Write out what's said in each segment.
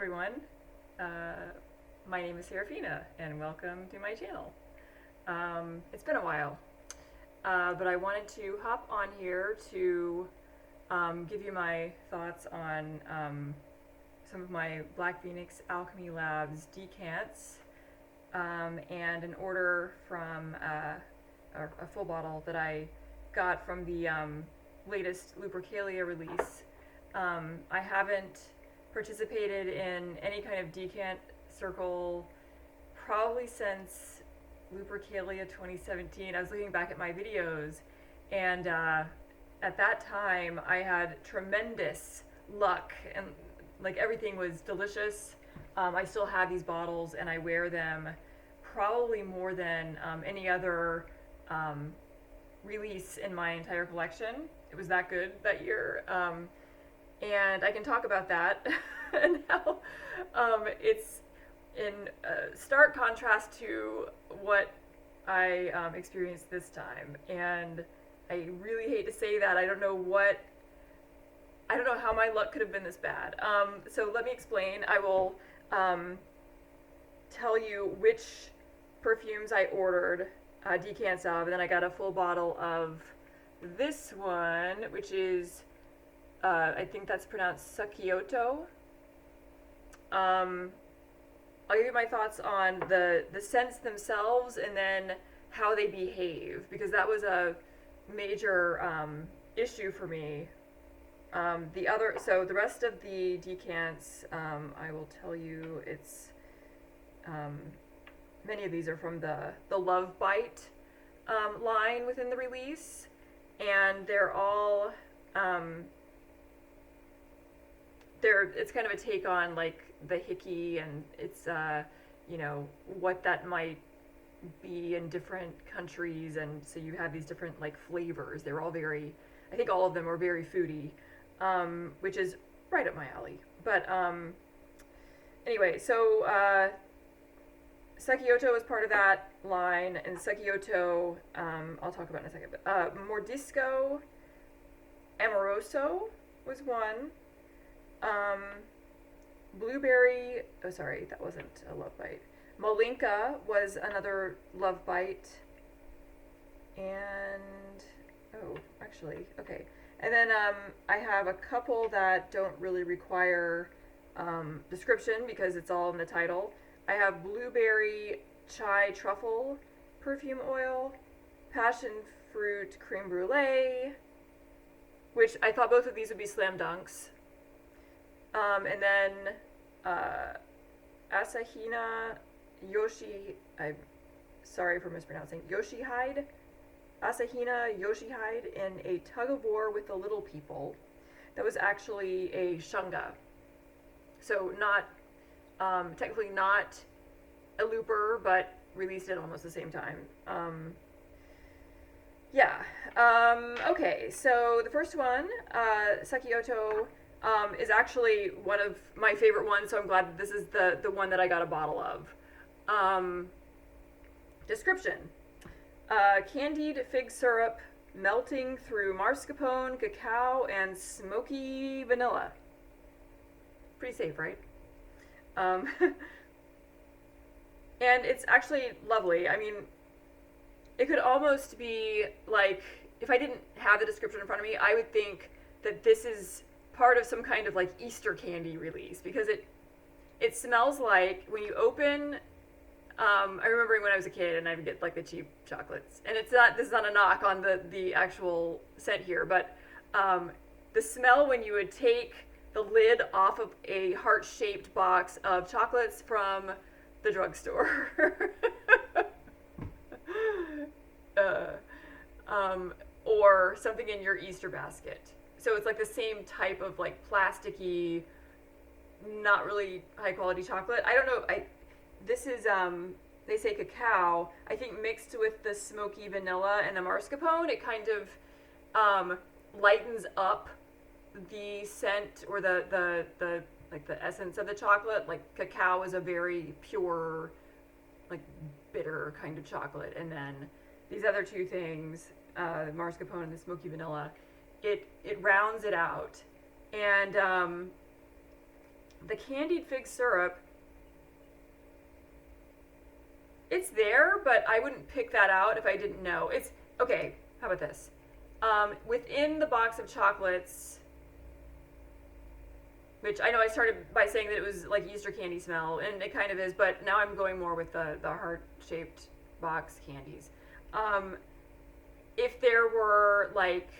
everyone. My name is Serafina, and welcome to my channel. It's been a while, but I wanted to hop on here to give you my thoughts on some of my Black Phoenix Alchemy Lab's decants, and an order from a full bottle that I got from the latest Lupercalia release. I haven't participated in any kind of decant circle probably since Lupercalia 2017. I was looking back at my videos, and at that time I had tremendous luck, and like everything was delicious. I still have these bottles and I wear them probably more than any other release in my entire collection. It was that good that year. And I can talk about that and how it's in stark contrast to what I experienced this time. And I really hate to say that. I don't know how my luck could have been this bad. So let me explain. I will tell you which perfumes I ordered decants of, and then I got a full bottle of this one, which is I think that's pronounced Succhioto. I'll give you my thoughts on the scents themselves and then how they behave, because that was a major issue for me. So the rest of the decants, I will tell you, it's many of these are from the Love Bite line within the release, and they're all it's kind of a take on like the hickey, and it's what that might be in different countries, and so you have these different like flavors. They're all I think all of them are very foodie, which is right up my alley. But anyway, so Succhioto is part of that line, and Succhioto I'll talk about in a second. But Mordisco Amoroso was one. Blueberry, oh sorry, that wasn't a Love Bite. Malinka was another Love Bite. And, oh, actually, okay. And then I have a couple that don't really require description because it's all in the title. I have Blueberry Chai Truffle Perfume Oil, Passionfruit Creme Brulee, which I thought both of these would be slam dunks. And then Asahina I'm sorry for mispronouncing, Yoshihide. Asahina Yoshihide in a Tug-of-war with the Little People. That was actually a Shunga. So not, technically not a looper, but released at almost the same time. Okay, so the first one, Succhioto, is actually one of my favorite ones, so I'm glad that this is the one that I got a bottle of. Description. Candied fig syrup melting through mascarpone, cacao, and smoky vanilla. Pretty safe, right? And it's actually lovely. I mean, it could almost be like, if I didn't have the description in front of me, I would think that this is part of some kind of like Easter candy release, because it smells like when you open, I remember when I was a kid and I would get like the cheap chocolates, and this is not a knock on the actual scent here, but the smell when you would take the lid off of a heart-shaped box of chocolates from the drugstore. Or something in your Easter basket. So it's like the same type of like plasticky, not really high quality chocolate. I don't know. This is they say cacao. I think mixed with the smoky vanilla and the mascarpone, it kind of lightens up the scent or the like the essence of the chocolate. Like cacao is a very pure, like bitter kind of chocolate, and then these other two things, the mascarpone and the smoky vanilla, it rounds it out. And the candied fig syrup, it's there, but I wouldn't pick that out if I didn't know. It's, okay, how about this? Within the box of chocolates, which I know I started by saying that it was like Easter candy smell, and it kind of is, but now I'm going more with the heart-shaped box candies. If there were like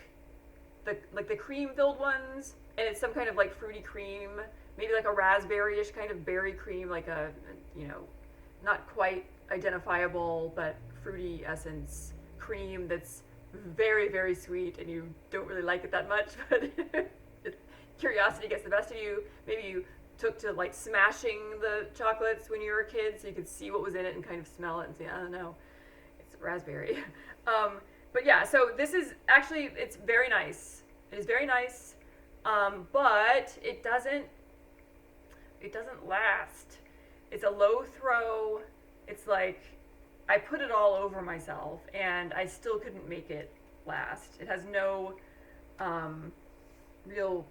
the cream-filled ones, and it's some kind of like fruity cream, maybe like a raspberry-ish kind of berry cream, like a, you know, not quite identifiable, but fruity essence cream that's very, very sweet, and you don't really like it that much, but curiosity gets the best of you. Maybe you took to like smashing the chocolates when you were a kid so you could see what was in it and kind of smell it and say, I don't know, it's raspberry. But yeah, so this is actually, it's very nice. It is very nice, but it doesn't last. It's a low throw. It's like, I put it all over myself and I still couldn't make it last. It has no real,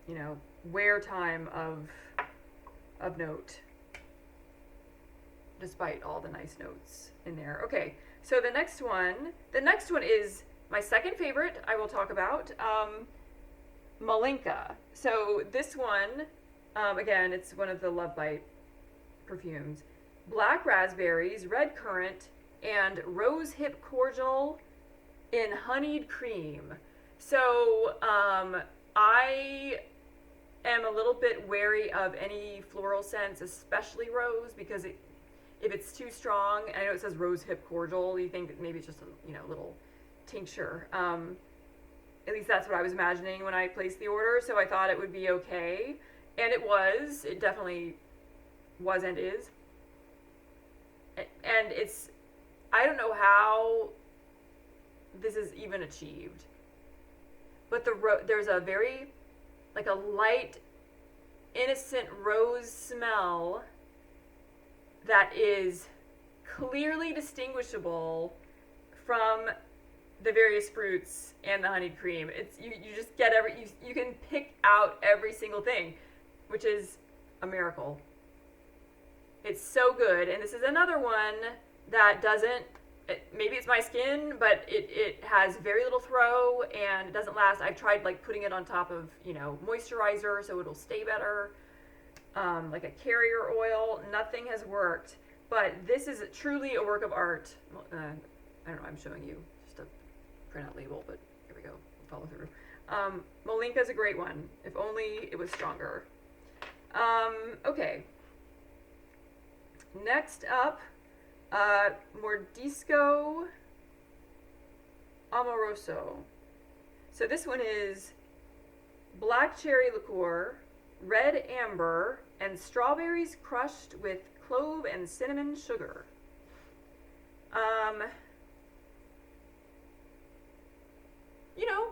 you know, wear time of note, despite all the nice notes in there. Okay, so the next one is my second favorite I will talk about, Malinka. So this one, again, it's one of the Love Bite perfumes. Black raspberries, red currant, and rose hip cordial in honeyed cream. So I am a little bit wary of any floral scents, especially rose, because if it's too strong, I know it says rose hip cordial, you think that maybe it's just a, you know, little tincture. At least that's what I was imagining when I placed the order, so I thought it would be okay. And it definitely was and is. And it's, I don't know how this is even achieved, but there's a very, like a light, innocent rose smell that is clearly distinguishable from the various fruits and the honeyed cream. It's you just get you can pick out every single thing, which is a miracle. It's so good, and this is another one that doesn't, maybe it's my skin, but it has very little throw, and it doesn't last. I've tried like putting it on top of, you know, moisturizer so it'll stay better, like a carrier oil. Nothing has worked, but this is truly a work of art. I don't know, I'm showing you just a printout label, but here we go, follow through. Malinka's a great one, if only it was stronger. Okay. Next up, Mordisco Amoroso. So this one is black cherry liqueur, red amber, and strawberries crushed with clove and cinnamon sugar. You know,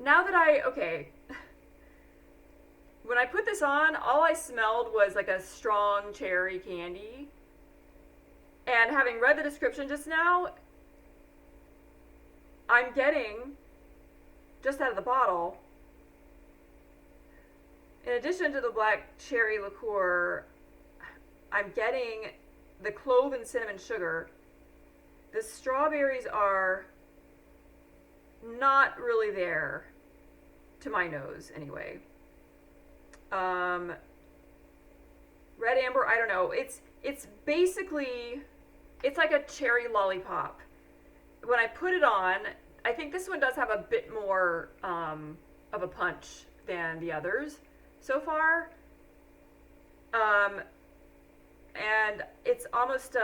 now that okay. When I put this on, all I smelled was like a strong cherry candy. And having read the description just now, I'm getting, just out of the bottle, in addition to the black cherry liqueur, I'm getting the clove and cinnamon sugar. The strawberries are not really there, to my nose anyway. Red amber, I don't know. It's basically, it's like a cherry lollipop. When I put it on, I think this one does have a bit more of a punch than the others so far. And it's almost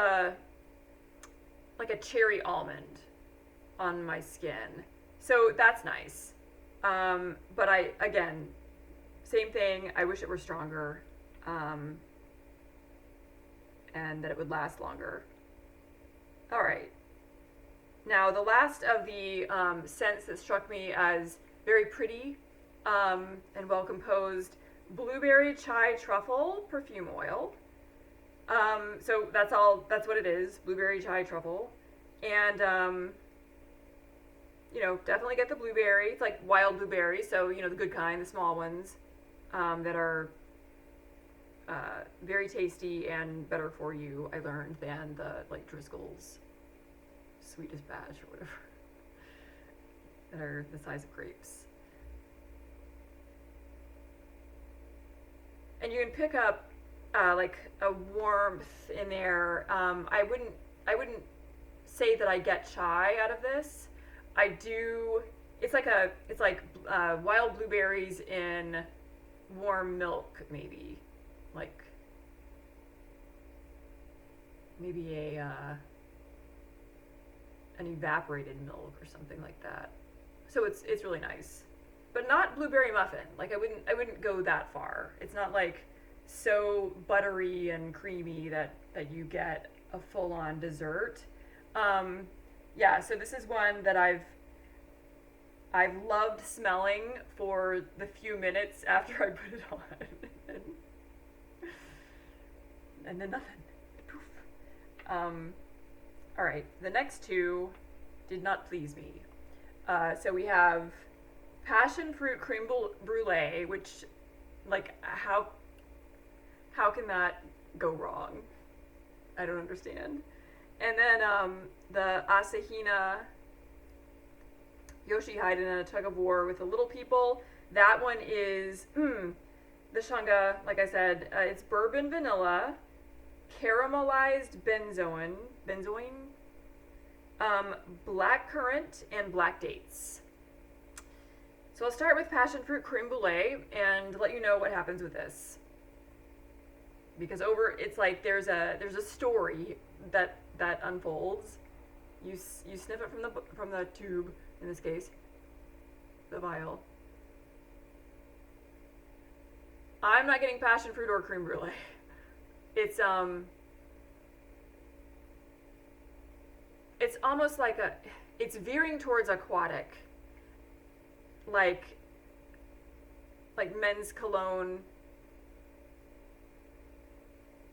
like a cherry almond on my skin. So that's nice. But again, same thing, I wish it were stronger, and that it would last longer. All right. Now, the last of the scents that struck me as very pretty and well composed, blueberry chai truffle perfume oil. So that's what it is, blueberry chai truffle. And, you know, definitely get the blueberry. It's like wild blueberry, so, you know, the good kind, the small ones. That are very tasty and better for you, I learned, than the like Driscoll's sweetest batch or whatever that are the size of grapes. And you can pick up like a warmth in there. I wouldn't say that I get chai out of this. I do. It's like wild blueberries in warm milk, maybe, like maybe an evaporated milk or something like that. So it's really nice, but not blueberry muffin. Like I wouldn't go that far. It's not like so buttery and creamy that you get a full-on dessert. Yeah, so this is one that I've loved smelling for the few minutes after I put it on, and then nothing. Poof. All right, the next two did not please me. So we have Passionfruit Creme Brulee, which, like, how can that go wrong? I don't understand. And then the Asahina Yoshihide in a Tug-of-war with the little people. That one is the Shunga, like I said, it's bourbon vanilla, caramelized benzoin, black currant, and black dates. So I'll start with Passionfruit Creme Brulee and let you know what happens with this. Because it's like there's a story that unfolds. You sniff it from the tube, in this case, the vial. I'm not getting passion fruit or creme brulee. It's almost like it's veering towards aquatic, like men's cologne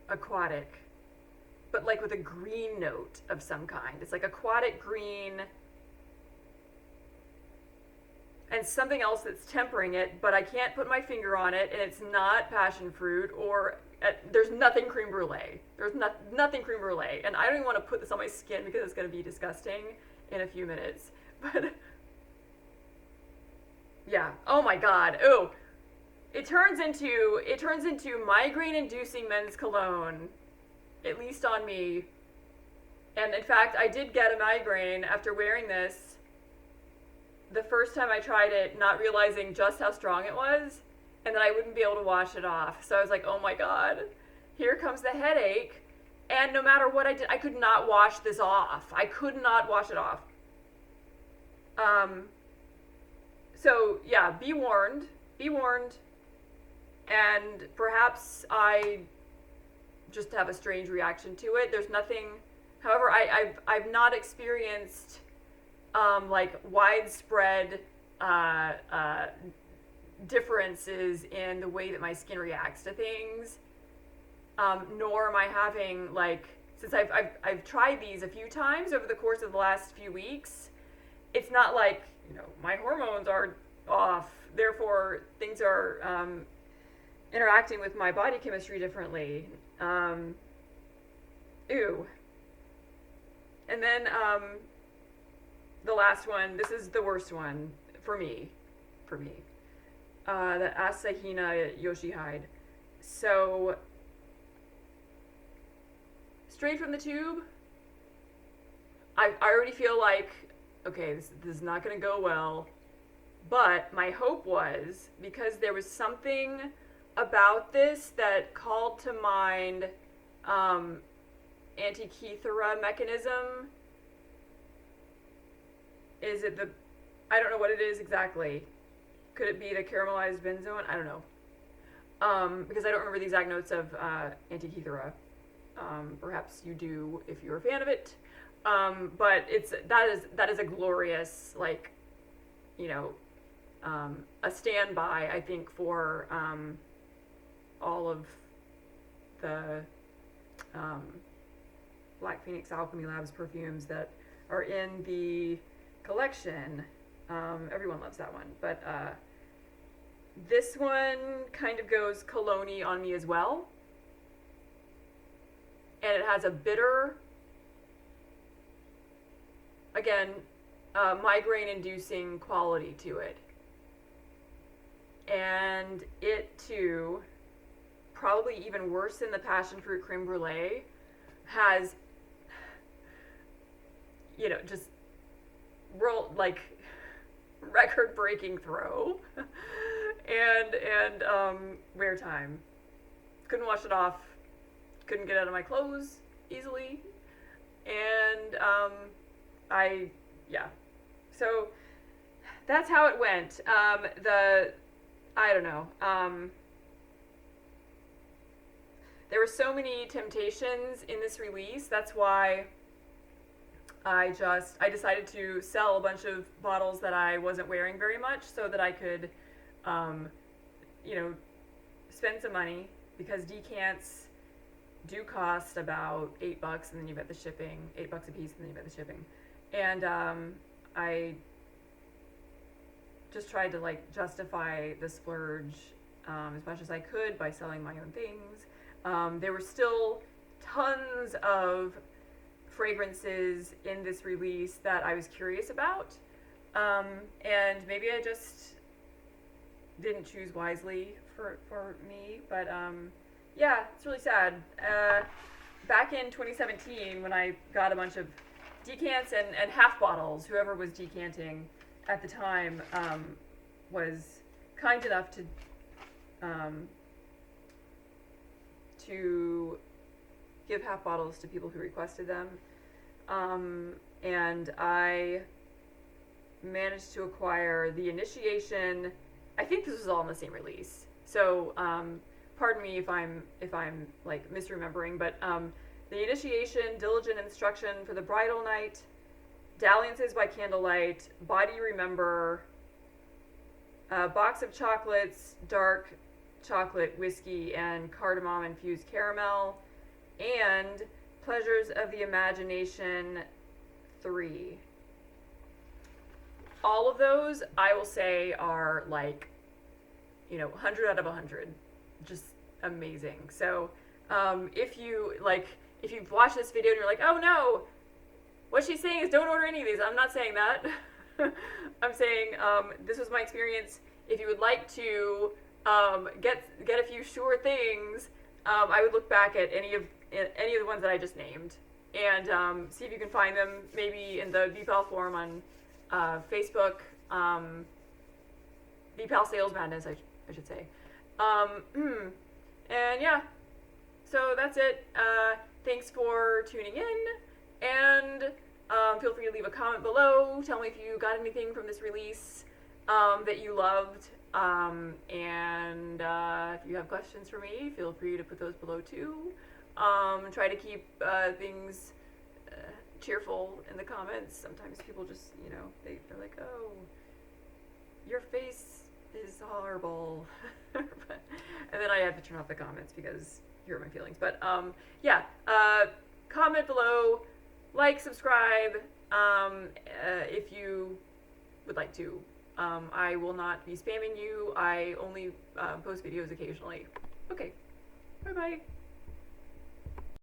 aquatic, but like with a green note of some kind. It's like aquatic green and something else that's tempering it, but I can't put my finger on it, and it's not passion fruit or there's nothing creme brulee. There's nothing creme brulee, and I don't even want to put this on my skin because it's going to be disgusting in a few minutes. But yeah, oh my god, oh, it turns into migraine-inducing men's cologne, at least on me. And in fact, I did get a migraine after wearing this the first time I tried it, not realizing just how strong it was, and that I wouldn't be able to wash it off. So I was like, oh my god, here comes the headache. And no matter what I did, I could not wash this off. I could not wash it off. So yeah, be warned. Be warned. And perhaps I just have a strange reaction to it. There's nothing, however, I've not experienced like widespread differences in the way that my skin reacts to things. Nor am I having, like, since I've tried these a few times over the course of the last few weeks, it's not like, my hormones are off, therefore things are interacting with my body chemistry differently. Ew. And then the last one, this is the worst one for me. The Asahina Yoshihide. So, straight from the tube, I already feel like, okay, this is not going to go well. But my hope was, because there was something about this that called to mind Antikythera mechanism. Is it I don't know what it is exactly. Could it be the caramelized benzoin? I don't know. Because I don't remember the exact notes of Antikythera. Perhaps you do if you're a fan of it. But that is a glorious, like, a standby, I think, for all of the Black Phoenix Alchemy Lab's perfumes that are in the collection. Everyone loves that one, but this one kind of goes cologne-y on me as well. and it has a bitter, again, migraine-inducing quality to it. And it too, probably even worse than the Passionfruit Creme Brulee, has, you know, just record-breaking throw and wear time. Couldn't wash it off, couldn't get out of my clothes easily, and so that's how it went. I don't know. There were so many temptations in this release. That's why I decided to sell a bunch of bottles that I wasn't wearing very much so that I could, spend some money, because decants do cost about $8, and then you get the shipping, $8 a piece, and then you get the shipping. And I just tried to justify the splurge as much as I could by selling my own things. There were still tons of fragrances in this release that I was curious about, and maybe I just didn't choose wisely for me, but it's really sad. Back in 2017, when I got a bunch of decants and half bottles, whoever was decanting at the time was kind enough to give half bottles to people who requested them, and I managed to acquire the Initiation. I think this was all in the same release, so pardon me if I'm misremembering, but the Initiation, Diligent Instruction for the Bridal Night, Dalliances by Candlelight, Body Remember, Box of Chocolates, Dark Chocolate Whiskey and Cardamom Infused Caramel, and Pleasures of the Imagination 3. All of those, I will say, are 100 out of 100. Just amazing. So if you've watched this video and you're like, oh no, what she's saying is don't order any of these. I'm not saying that. I'm saying this was my experience. If you would like to get a few sure things, I would look back at any of the ones that I just named and see if you can find them maybe in the BPAL forum on Facebook, BPAL Sales Madness, I should say. And yeah, so that's it. Thanks for tuning in, and feel free to leave a comment below. Tell me if you got anything from this release that you loved, and if you have questions for me, feel free to put those below too. Try to keep things cheerful in the comments. Sometimes people just, they're like, oh, your face is horrible. And then I have to turn off the comments because you hurt my feelings. But comment below, subscribe if you would like to. I will not be spamming you. I only post videos occasionally. Okay, bye-bye.